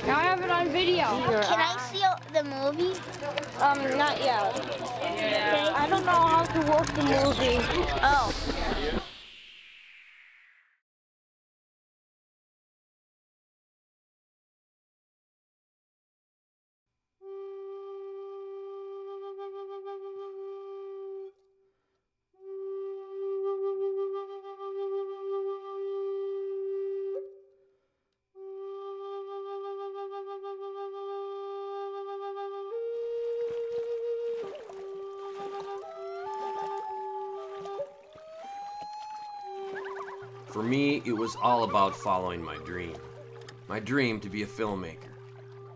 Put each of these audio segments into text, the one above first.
Now I have it on video. Can I see the movie? Not yet. Okay. I don't know how to work the movie. Oh. For me, it was all about following my dream to be a filmmaker.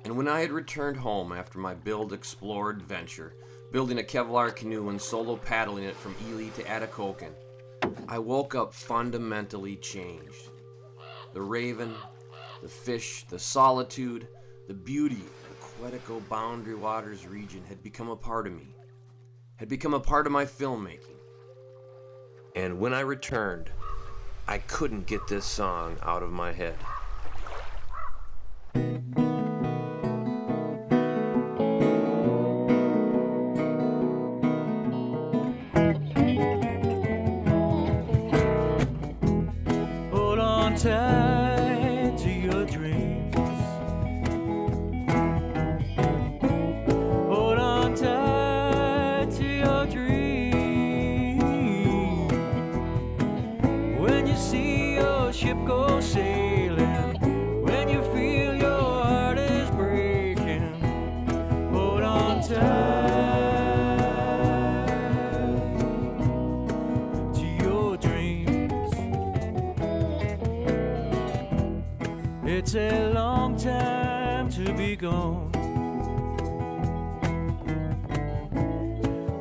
And when I had returned home after my build explore adventure, building a Kevlar canoe and solo paddling it from Ely to Atikokan, I woke up fundamentally changed. The raven, the fish, the solitude, the beauty of the Quetico Boundary Waters region had become a part of me, had become a part of my filmmaking. And when I returned, I couldn't get this song out of my head. Hold on tight to your dreams. Hold on tight to your dreams. When you see your ship go sailing, when you feel your heart is breaking, hold on tight to your dreams. It's a long time to be gone.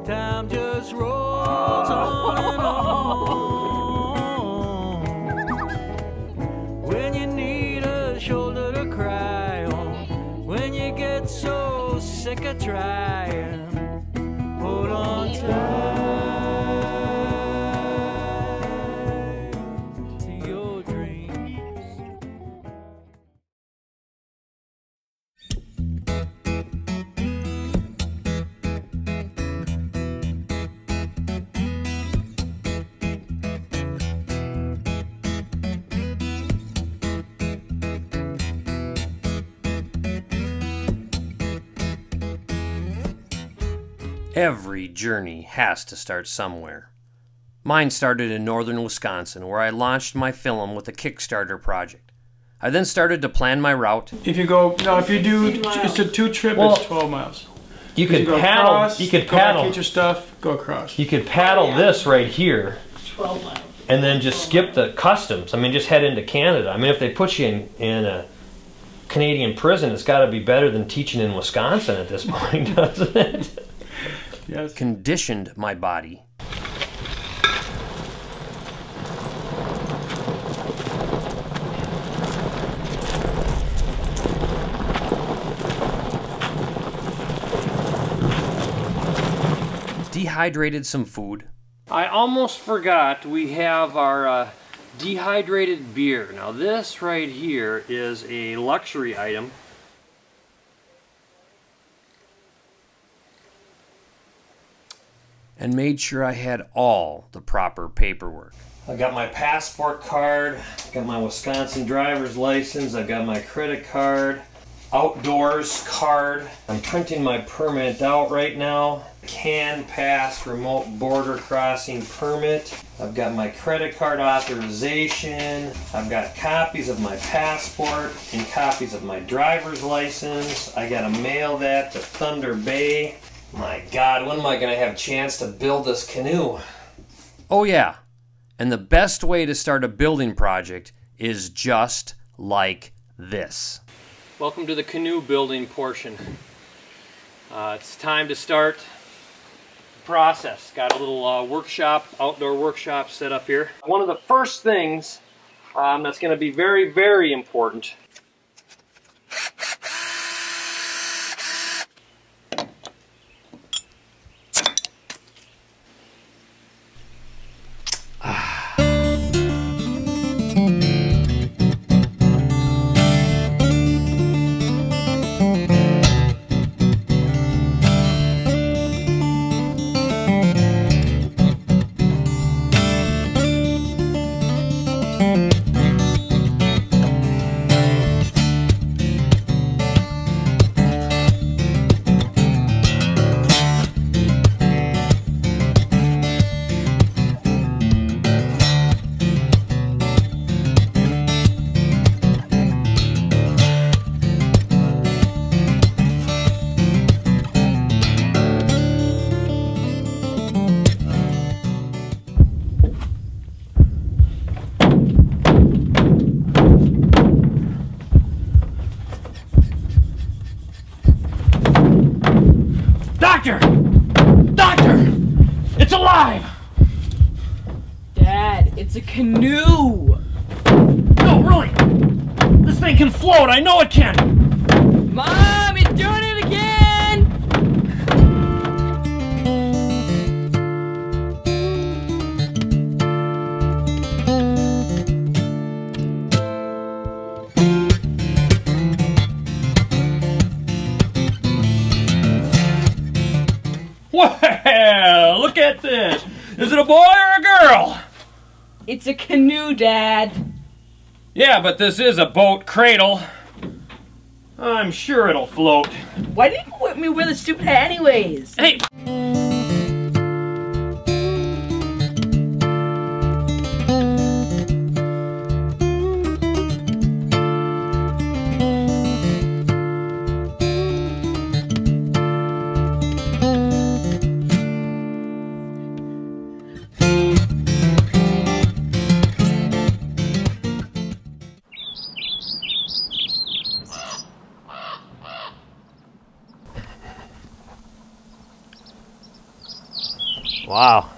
Time just rolls on and on. When you need a shoulder to cry on, when you get so sick of trying, hold on tight to your dreams. Every journey has to start somewhere. Mine started in northern Wisconsin, where I launched my film with a Kickstarter project. I then started to plan my route. If you go, no, if you do just a 2 trip, Well, it's 12 miles. You could go paddle. across, You could go back, paddle. get your stuff, go across. You could paddle this right here, 12 miles. and then just skip the customs. I mean, just head into Canada. I mean, if they put you in a Canadian prison, it's got to be better than teaching in Wisconsin at this point, doesn't it? Yes. Conditioned my body. Dehydrated some food. I almost forgot we have our dehydrated beer. Now this right here is a luxury item. And made sure I had all the proper paperwork. I got my passport card, got my Wisconsin driver's license, I've got my credit card, outdoors card. I'm printing my permit out right now. Can pass remote border crossing permit. I've got my credit card authorization. I've got copies of my passport and copies of my driver's license. I gotta mail that to Thunder Bay. My God, when am I gonna have a chance to build this canoe? Oh yeah, and the best way to start a building project is just like this. Welcome to the canoe building portion. It's time to start the process. Got a little workshop, outdoor workshop set up here. One of the first things that's gonna be very, very important can float. I know it can. Mom, it's doing it again! Well, look at this. Is it a boy or a girl? It's a canoe, Dad. Yeah, but this is a boat cradle. I'm sure it'll float. Why didn't you let me wear the stupid hat anyways? Hey! Wow.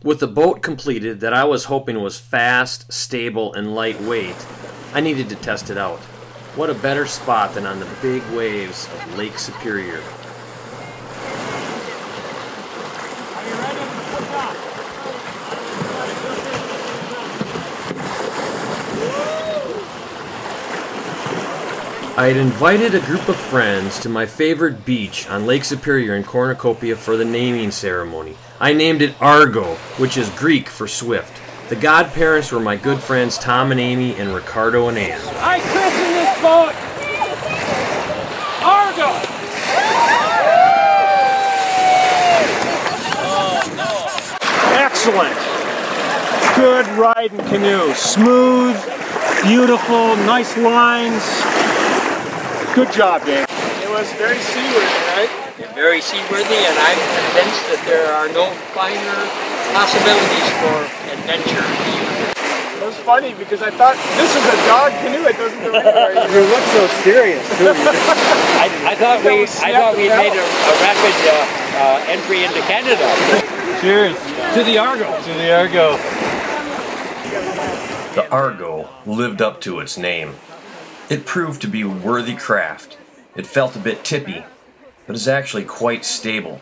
With the boat completed that I was hoping was fast, stable, and lightweight, I needed to test it out. What a better spot than on the big waves of Lake Superior. I had invited a group of friends to my favorite beach on Lake Superior in Cornucopia for the naming ceremony. I named it ARGO, which is Greek for swift. The godparents were my good friends Tom and Amy and Ricardo and Ann. I christened this boat ARGO! Excellent. Good riding canoe. Smooth, beautiful, nice lines. Good job, Dave. It was very seaworthy, right? Very seaworthy, and I'm convinced that there are no finer possibilities for adventure. It was funny because I thought this is a dog canoe. It doesn't go anywhere. You look so serious, too. I thought we made a rapid entry into Canada. Cheers to the ARGO. To the ARGO. The ARGO lived up to its name. It proved to be a worthy craft. It felt a bit tippy, but is actually quite stable.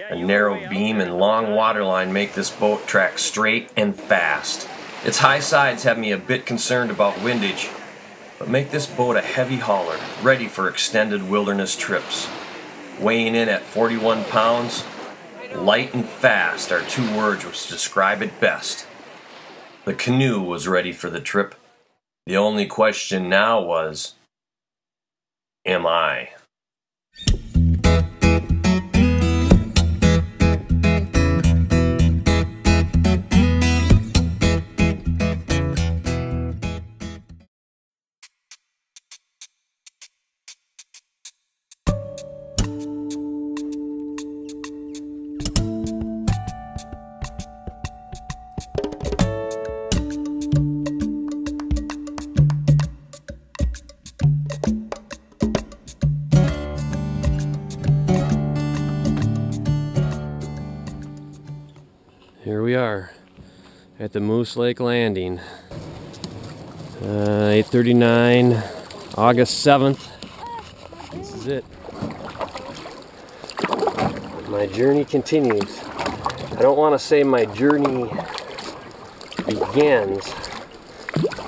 A narrow beam and long waterline make this boat track straight and fast. Its high sides have me a bit concerned about windage, but make this boat a heavy hauler, ready for extended wilderness trips. Weighing in at 41 pounds, light and fast are two words which describe it best. The canoe was ready for the trip. The only question now was, am I? Here we are at the Moose Lake Landing. 8:39, August 7th. This is it. My journey continues. I don't want to say my journey begins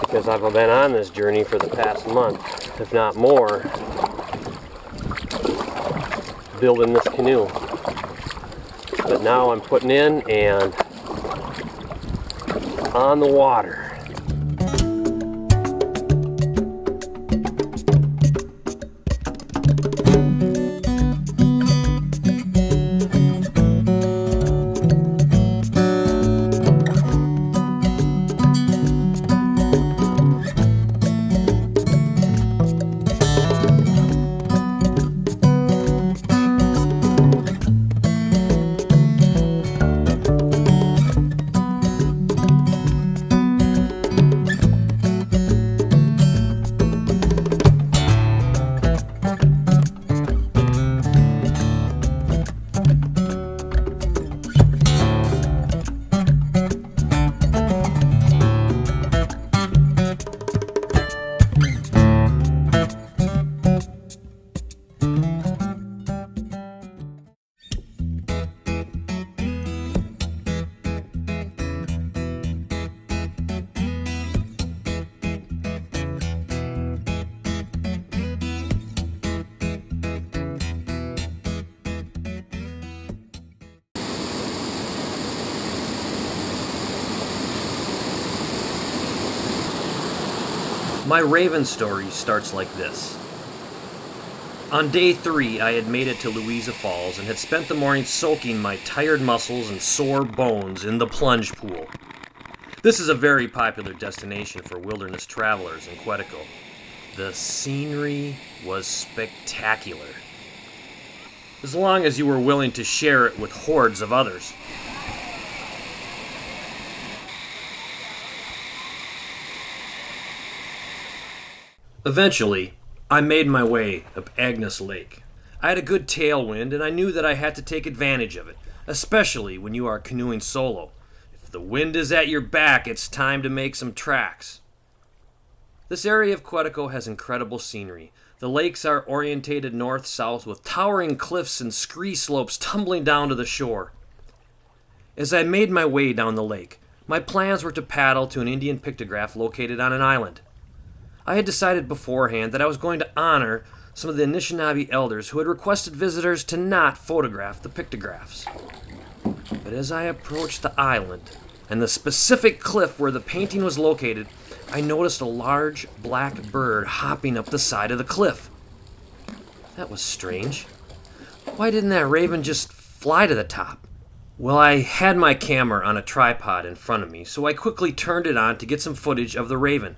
because I've been on this journey for the past month, if not more, building this canoe. But now I'm putting in and on the water. My Raven story starts like this. On day 3, I had made it to Louisa Falls and had spent the morning soaking my tired muscles and sore bones in the plunge pool. This is a very popular destination for wilderness travelers in Quetico. The scenery was spectacular, as long as you were willing to share it with hordes of others. Eventually, I made my way up Agnes Lake. I had a good tailwind, and I knew that I had to take advantage of it, especially when you are canoeing solo. If the wind is at your back, it's time to make some tracks. This area of Quetico has incredible scenery. The lakes are orientated north-south with towering cliffs and scree slopes tumbling down to the shore. As I made my way down the lake, my plans were to paddle to an Indian pictograph located on an island. I had decided beforehand that I was going to honor some of the Anishinaabe elders who had requested visitors to not photograph the pictographs. But as I approached the island and the specific cliff where the painting was located, I noticed a large black bird hopping up the side of the cliff. That was strange. Why didn't that raven just fly to the top? Well, I had my camera on a tripod in front of me, so I quickly turned it on to get some footage of the raven.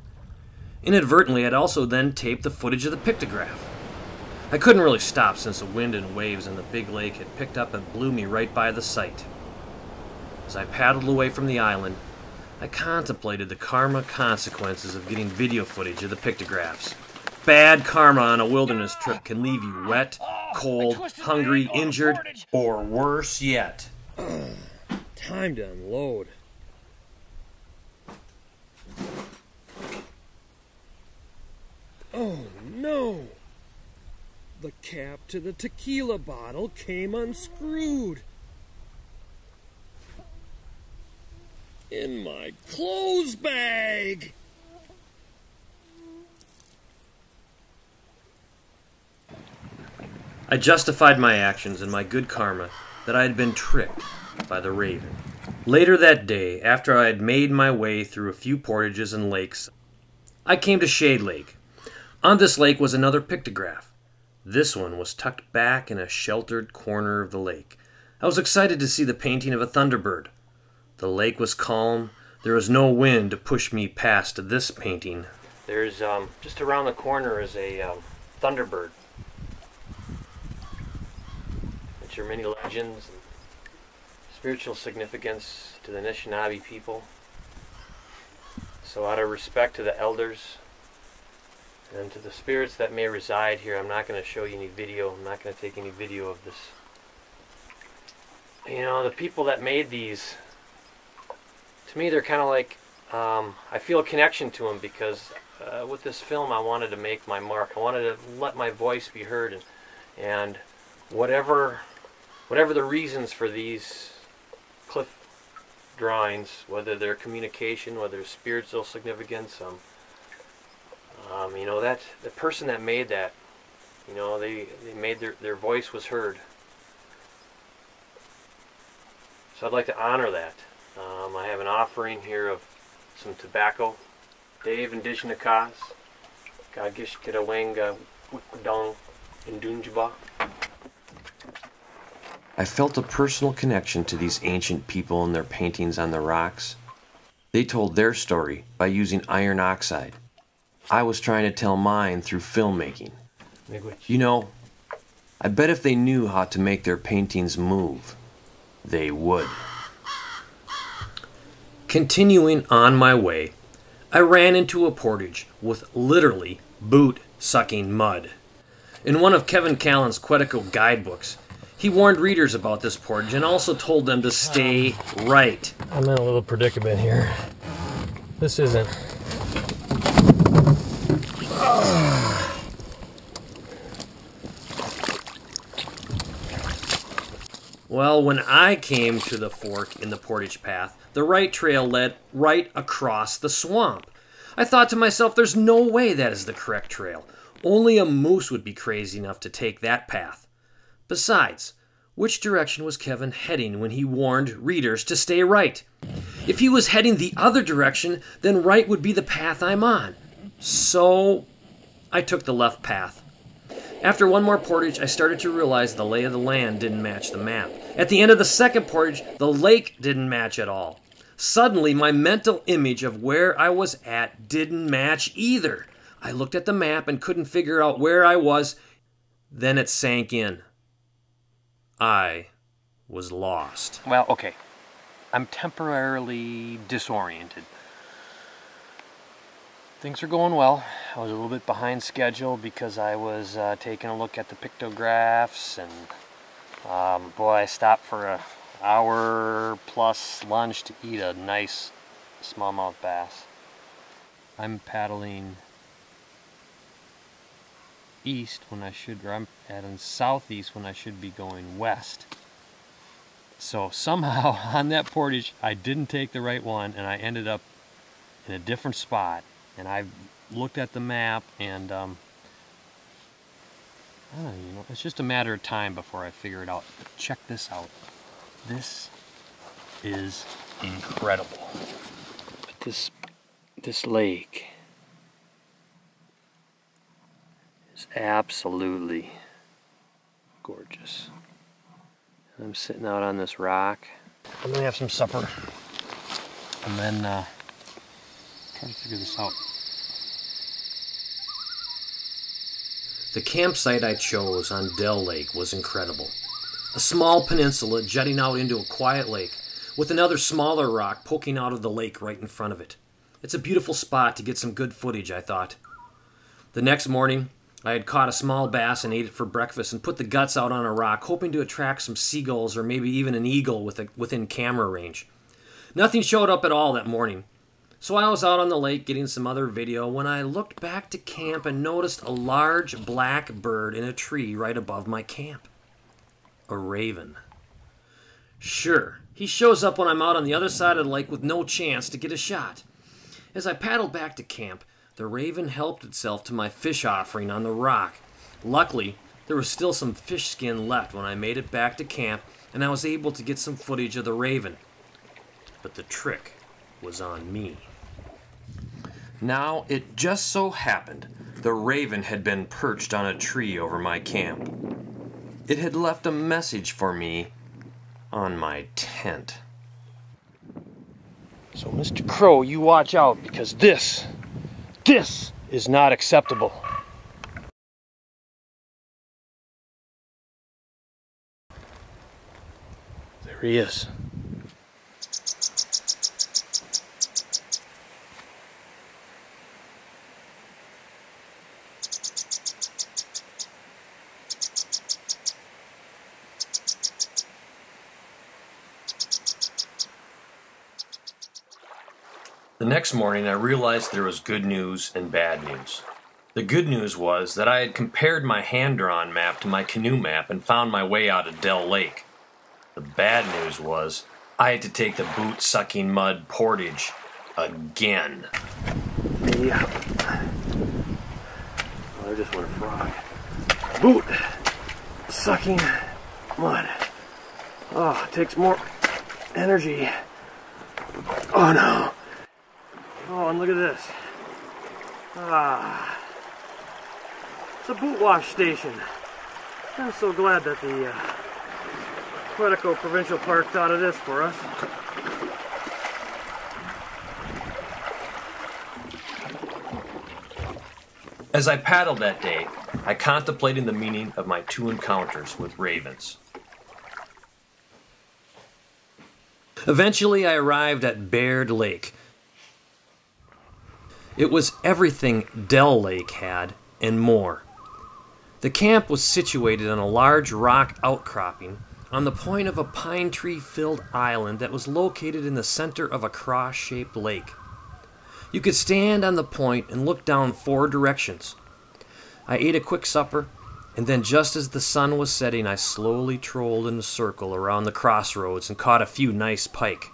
Inadvertently, I'd also then taped the footage of the pictograph. I couldn't really stop since the wind and waves in the big lake had picked up and blew me right by the site. As I paddled away from the island, I contemplated the karma consequences of getting video footage of the pictographs. Bad karma on a wilderness trip can leave you wet, cold, hungry, injured, or worse yet. Time to unload. Oh no! The cap to the tequila bottle came unscrewed. In my clothes bag! I justified my actions and my good karma that I had been tricked by the raven. Later that day, after I had made my way through a few portages and lakes, I came to Shade Lake. On this lake was another pictograph. This one was tucked back in a sheltered corner of the lake. I was excited to see the painting of a thunderbird. The lake was calm. There was no wind to push me past this painting. There's just around the corner is a thunderbird. Which are many legends and spiritual significance to the Anishinaabe people. So out of respect to the elders and to the spirits that may reside here, I'm not going to show you any video. I'm not going to take any video of this. You know, the people that made these, to me, they're kind of like, I feel a connection to them because with this film I wanted to make my mark. I wanted to let my voice be heard, and whatever the reasons for these cliff drawings, whether they're communication, whether it's spiritual significance, you know, that the person that made that, you know, they made their voice was heard. So I'd like to honor that. I have an offering here of some tobacco. Dave Indigenous Gagish Kitawenga Wikudong Indunjiba. I felt a personal connection to these ancient people and their paintings on the rocks. They told their story by using iron oxide. I was trying to tell mine through filmmaking. You know, I bet if they knew how to make their paintings move, they would. Continuing on my way, I ran into a portage with literally boot-sucking mud. In one of Kevin Callan's Quetico guidebooks, he warned readers about this portage and also told them to stay right. I'm in a little predicament here. This isn't... Well, when I came to the fork in the portage path, the right trail led right across the swamp. I thought to myself, there's no way that is the correct trail. Only a moose would be crazy enough to take that path. Besides, which direction was Kevin heading when he warned readers to stay right? If he was heading the other direction, then right would be the path I'm on. So I took the left path. After one more portage, I started to realize the lay of the land didn't match the map. At the end of the second portage, the lake didn't match at all. Suddenly, my mental image of where I was at didn't match either. I looked at the map and couldn't figure out where I was. Then it sank in. I was lost. Well, okay. I'm temporarily disoriented. Things are going well. I was a little bit behind schedule because I was taking a look at the pictographs, and boy, I stopped for an hour plus lunch to eat a nice smallmouth bass. I'm paddling east when I should, or I'm paddling southeast when I should be going west. So somehow on that portage I didn't take the right one, and I ended up in a different spot. And I looked at the map, and I don't know, you know, it's just a matter of time before I figure it out. But check this out. This is incredible. But this lake is absolutely gorgeous. I'm sitting out on this rock. I'm gonna have some supper, and then try to figure this out. The campsite I chose on Dell Lake was incredible. A small peninsula jutting out into a quiet lake, with another smaller rock poking out of the lake right in front of it. It's a beautiful spot to get some good footage, I thought. The next morning, I had caught a small bass and ate it for breakfast and put the guts out on a rock, hoping to attract some seagulls or maybe even an eagle within camera range. Nothing showed up at all that morning. So I was out on the lake getting some other video when I looked back to camp and noticed a large black bird in a tree right above my camp. A raven. Sure, he shows up when I'm out on the other side of the lake with no chance to get a shot. As I paddled back to camp, the raven helped itself to my fish offering on the rock. Luckily, there was still some fish skin left when I made it back to camp, and I was able to get some footage of the raven. But the trick was on me. Now, it just so happened the raven had been perched on a tree over my camp. It had left a message for me on my tent. So, Mr. Crow, you watch out, because this is not acceptable. There he is. The next morning, I realized there was good news and bad news. The good news was that I had compared my hand-drawn map to my canoe map and found my way out of Dell Lake. The bad news was I had to take the boot-sucking mud portage again. Yeah. Oh, I just want a frog. Boot-sucking mud. Oh, it takes more energy. Oh no. Oh, and look at this. Ah. It's a boot wash station. I'm so glad that the Quetico Provincial Park thought of this for us. As I paddled that day, I contemplated the meaning of my 2 encounters with ravens. Eventually, I arrived at Baird Lake. It was everything Dell Lake had and more. The camp was situated on a large rock outcropping on the point of a pine tree-filled island that was located in the center of a cross-shaped lake. You could stand on the point and look down 4 directions. I ate a quick supper, and then just as the sun was setting, I slowly trolled in a circle around the crossroads and caught a few nice pike.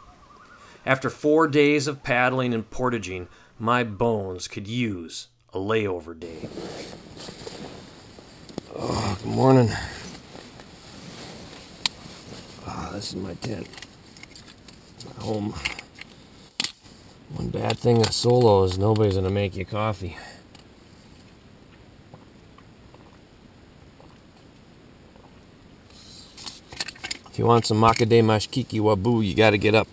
After 4 days of paddling and portaging, my bones could use a layover day. Oh, good morning. Ah, this is my tent. My home. One bad thing of solo is nobody's gonna make you coffee. If you want some Makade Mashkiki Wabu, you gotta get up.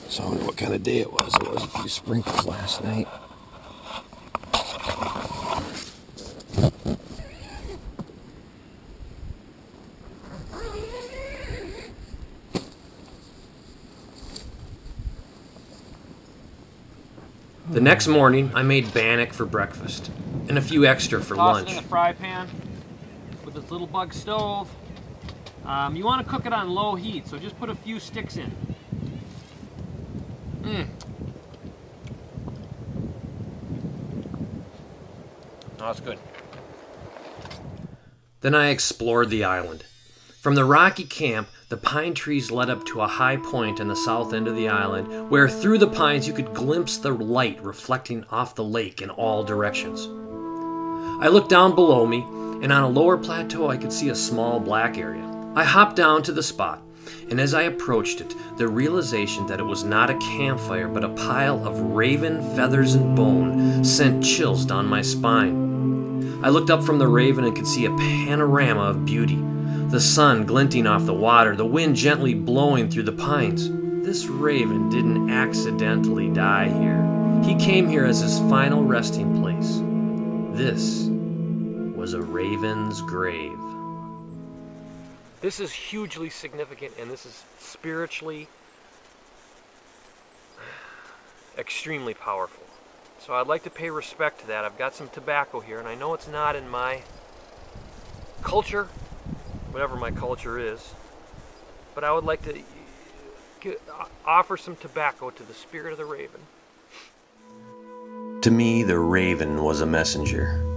So I wonder what kind of day it was. It was a few sprinkles last night. The next morning, I made bannock for breakfast, and a few extra for lunch. Toss it in the fry pan with this little bug stove. You want to cook it on low heat, so just put a few sticks in. Oh, that's good. Then I explored the island. From the rocky camp, the pine trees led up to a high point on the south end of the island, where through the pines you could glimpse the light reflecting off the lake in all directions. I looked down below me, and on a lower plateau I could see a small black area. I hopped down to the spot, and as I approached it, the realization that it was not a campfire but a pile of raven feathers and bone sent chills down my spine. I looked up from the raven and could see a panorama of beauty. The sun glinting off the water, the wind gently blowing through the pines. This raven didn't accidentally die here. He came here as his final resting place. This was a raven's grave. This is hugely significant, and this is spiritually extremely powerful. So I'd like to pay respect to that. I've got some tobacco here, and I know it's not in my culture, whatever my culture is, but I would like to offer some tobacco to the spirit of the raven. To me, the raven was a messenger.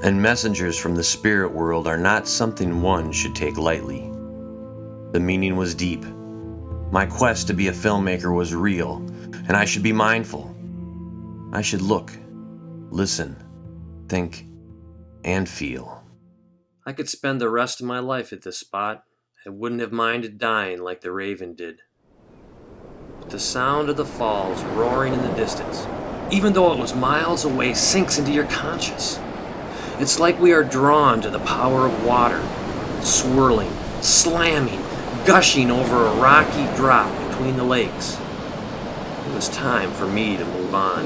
And messengers from the spirit world are not something one should take lightly. The meaning was deep. My quest to be a filmmaker was real, and I should be mindful. I should look, listen, think, and feel. I could spend the rest of my life at this spot. I wouldn't have minded dying like the raven did. But the sound of the falls roaring in the distance, even though it was miles away, sinks into your conscience. It's like we are drawn to the power of water, swirling, slamming, gushing over a rocky drop between the lakes. It was time for me to move on.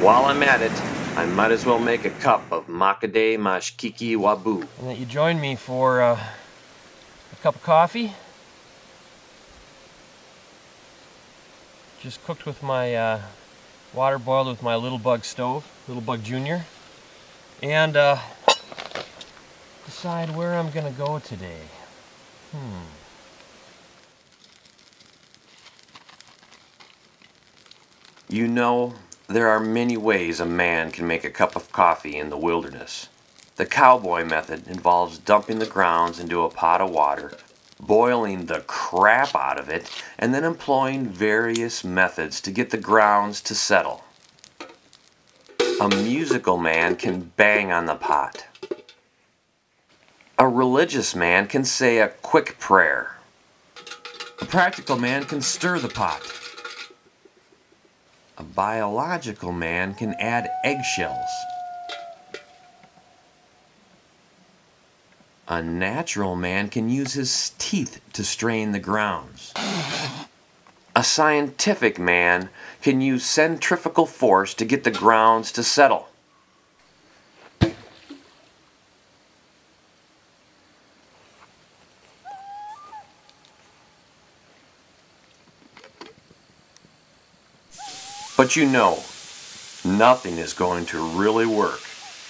While I'm at it, I might as well make a cup of Makade Mashkiki Wabu. And that you join me for a cup of coffee. Just cooked with my water boiled with my Little Bug stove, Little Bug Junior. And decide where I'm gonna go today. You know, there are many ways a man can make a cup of coffee in the wilderness. The cowboy method involves dumping the grounds into a pot of water, boiling the crap out of it, and then employing various methods to get the grounds to settle. A musical man can bang on the pot. A religious man can say a quick prayer. A practical man can stir the pot. A biological man can add eggshells. A natural man can use his teeth to strain the grounds. A scientific man can use centrifugal force to get the grounds to settle. But you know, nothing is going to really work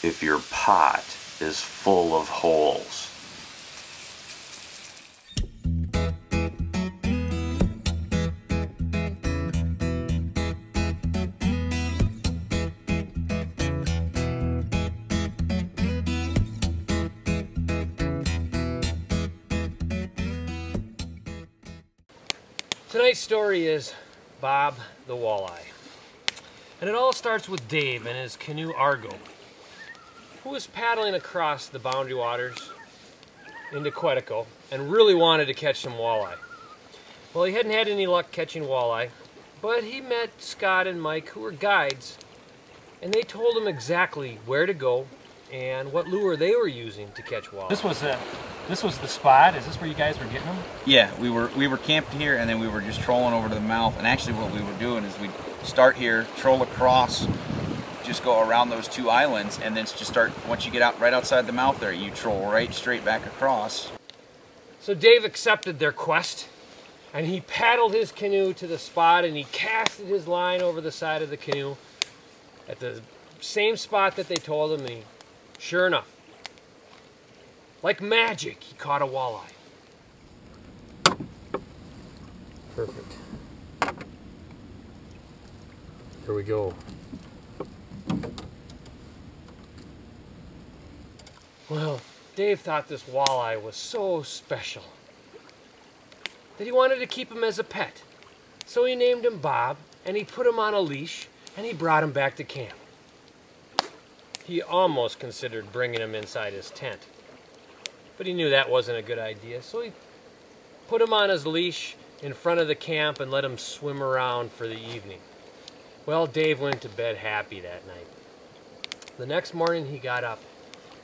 if your pot is full of holes. Tonight's story is Bob the Walleye. And it all starts with Dave and his canoe ARGO. who was paddling across the boundary waters into Quetico and really wanted to catch some walleye. Well, he hadn't had any luck catching walleye, but he met Scott and Mike, who were guides, and they told him exactly where to go and what lure they were using to catch walleye. This was the spot. Is this where you guys were getting them? Yeah, we were camped here, and then we were just trolling over to the mouth. And actually, what we were doing is we'd start here, troll across, just go around those 2 islands, and then just start. Once you get out right outside the mouth there, you troll right straight back across. So Dave accepted their quest, and he paddled his canoe to the spot, and he casted his line over the side of the canoe at the same spot that they told him, and he, sure enough, like magic, he caught a walleye. Perfect. Here we go. Well, Dave thought this walleye was so special that he wanted to keep him as a pet. So he named him Bob, and he put him on a leash, and he brought him back to camp. He almost considered bringing him inside his tent, but he knew that wasn't a good idea, so he put him on his leash in front of the camp and let him swim around for the evening. Well, Dave went to bed happy that night. The next morning he got up,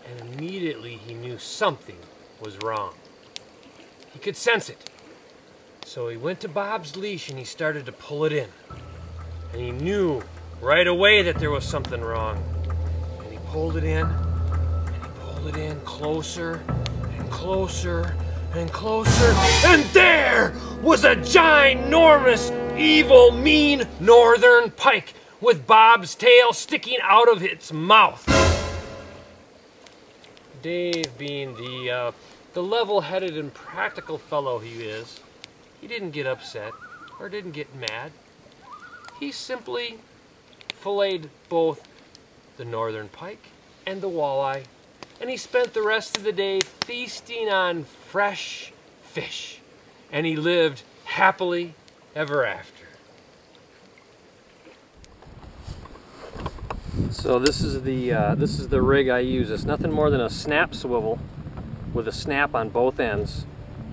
and immediately he knew something was wrong. He could sense it. So he went to Bob's leash and he started to pull it in. And he knew right away that there was something wrong. And he pulled it in, and he pulled it in closer and closer and closer. And there was a ginormous, evil, mean northern pike with Bob's tail sticking out of its mouth. Dave, being the level-headed and practical fellow he is, he didn't get upset or didn't get mad. He simply filleted both the northern pike and the walleye, and he spent the rest of the day feasting on fresh fish, and he lived happily ever after. So this is the rig I use. It's nothing more than a snap swivel with a snap on both ends,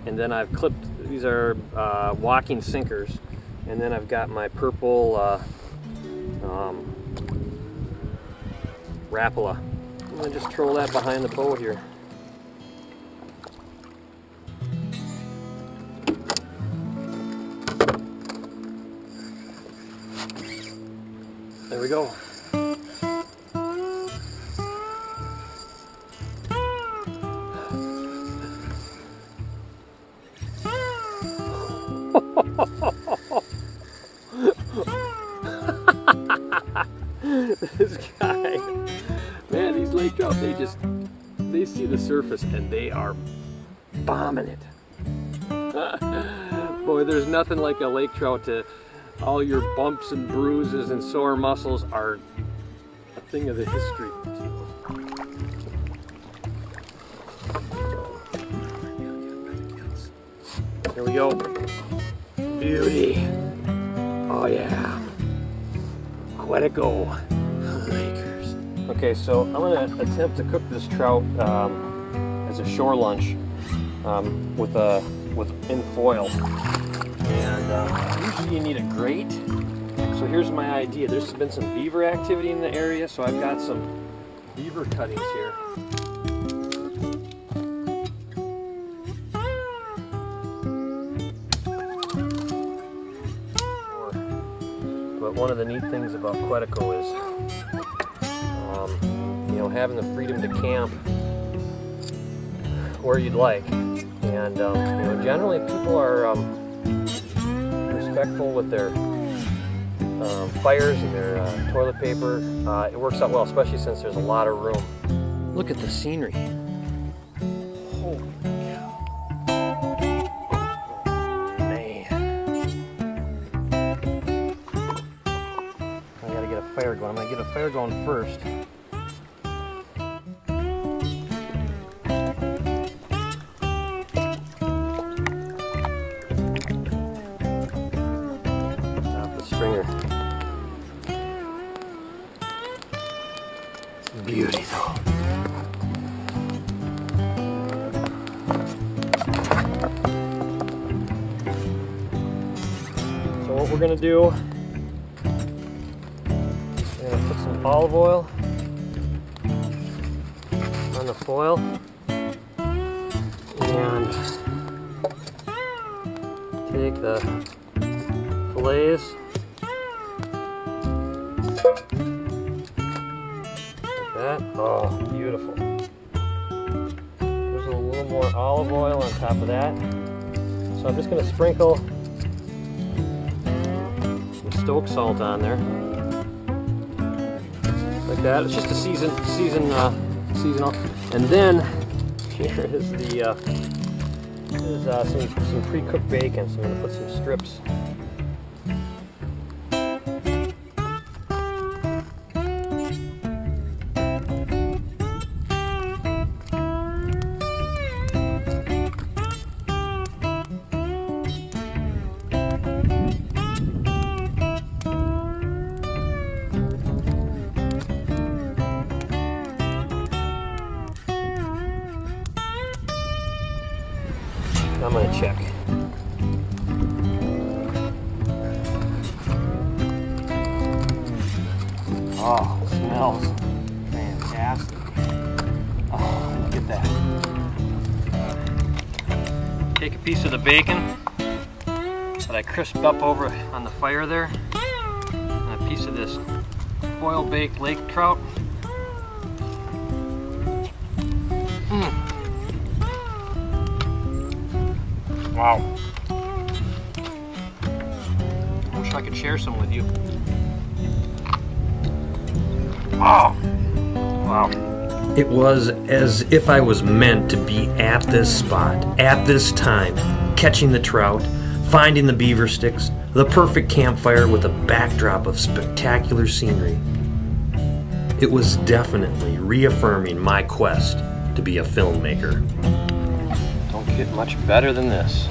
and then I've clipped. These are walking sinkers, and then I've got my purple Rapala. I'm gonna just troll that behind the boat here. There we go. This guy, man, these lake trout, they see the surface and they are bombing it. Boy, there's nothing like a lake trout to, all your bumps and bruises and sore muscles are a thing of the history. Here we go. Beauty. Oh yeah. Quetico Filmmakers. Okay, so I'm going to attempt to cook this trout as a shore lunch in foil. And usually you need a grate. So here's my idea. There's been some beaver activity in the area, so I've got some beaver cuttings here. But one of the neat things about Quetico is, you know, having the freedom to camp where you'd like, and you know, generally people are respectful with their fires and their toilet paper. It works out well, especially since there's a lot of room. Look at the scenery. Holy cow. Fire going. I'm going to get a fire going first. Stop the stringer. Beauty though. we're gonna do, we're gonna put some olive oil on the foil and take the fillets, like that. Oh, beautiful. There's a little more olive oil on top of that. So I'm just going to sprinkle some stoke salt on there, like that. It's just a seasonal. And then here is the some pre-cooked bacon. So I'm going to put some strips. I'm going to check. Oh, it smells fantastic. Oh, look at that. Take a piece of the bacon that I crisped up over on the fire there, and a piece of this foil baked lake trout. Wow. I wish I could share some with you. Oh, wow. It was as if I was meant to be at this spot, at this time, catching the trout, finding the beaver sticks, the perfect campfire with a backdrop of spectacular scenery. It was definitely reaffirming my quest to be a filmmaker. Don't get much better than this.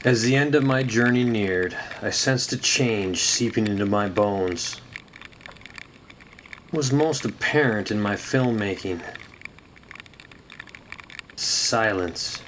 As the end of my journey neared, I sensed a change seeping into my bones. What was most apparent in my filmmaking? Silence.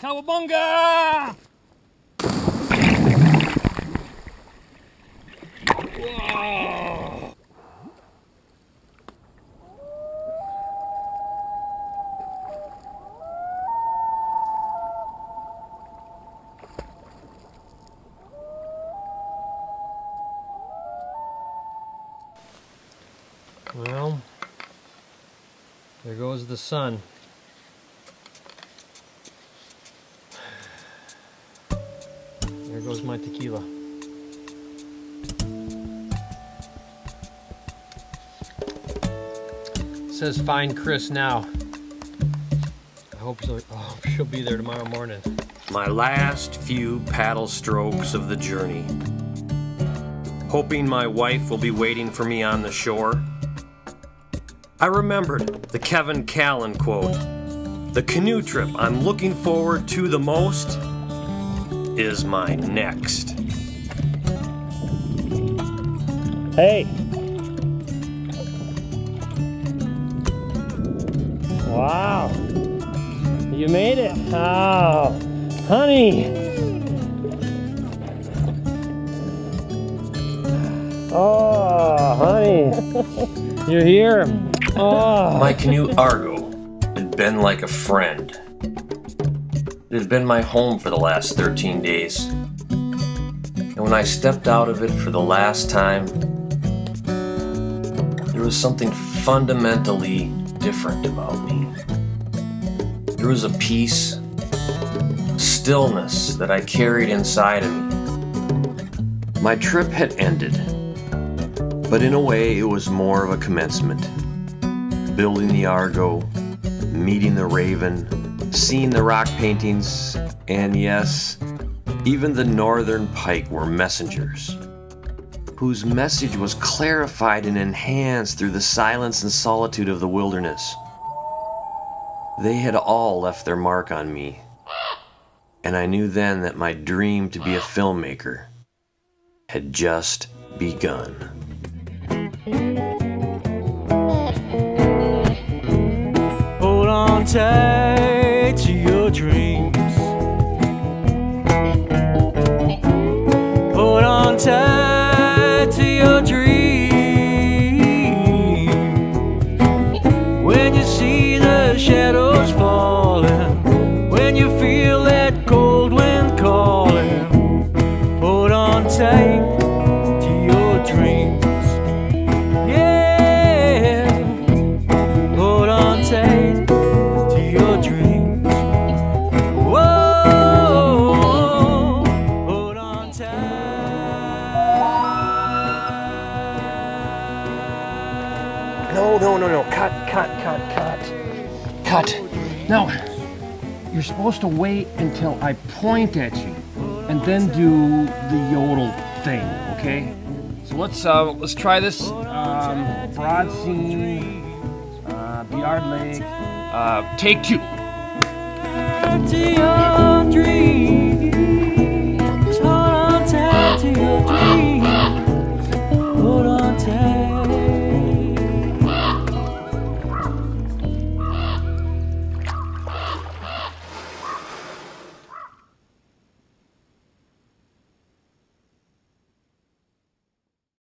Cowabunga! Whoa! Well, there goes the sun. There goes my tequila. It says find Chris now. I hope she'll be there tomorrow morning. My last few paddle strokes of the journey. Hoping my wife will be waiting for me on the shore. I remembered the Kevin Callan quote. The canoe trip I'm looking forward to the most is my next. Hey! Wow! You made it! Oh, honey! Oh, honey! You're here! Oh! My canoe Argo had been like a friend. It had been my home for the last 13 days. And when I stepped out of it for the last time, there was something fundamentally different about me. There was a peace, a stillness that I carried inside of me. My trip had ended, but in a way it was more of a commencement. Building the Argo, meeting the Raven, seeing the rock paintings, and yes, even the northern pike were messengers, whose message was clarified and enhanced through the silence and solitude of the wilderness. They had all left their mark on me, and I knew then that my dream to be a filmmaker had just begun. Hold on tight to your dreams. Hold on tight to your dreams. When you see the shadows falling, when you feel that cold wind calling, hold on tight to your dreams. Yeah, hold on tight to your dreams. Whoa, hold on tight. No. Cut. No. You're supposed to wait until I point at you and then do the yodel thing, okay? So let's try this. Broad scene, Biard Lake, take two. To your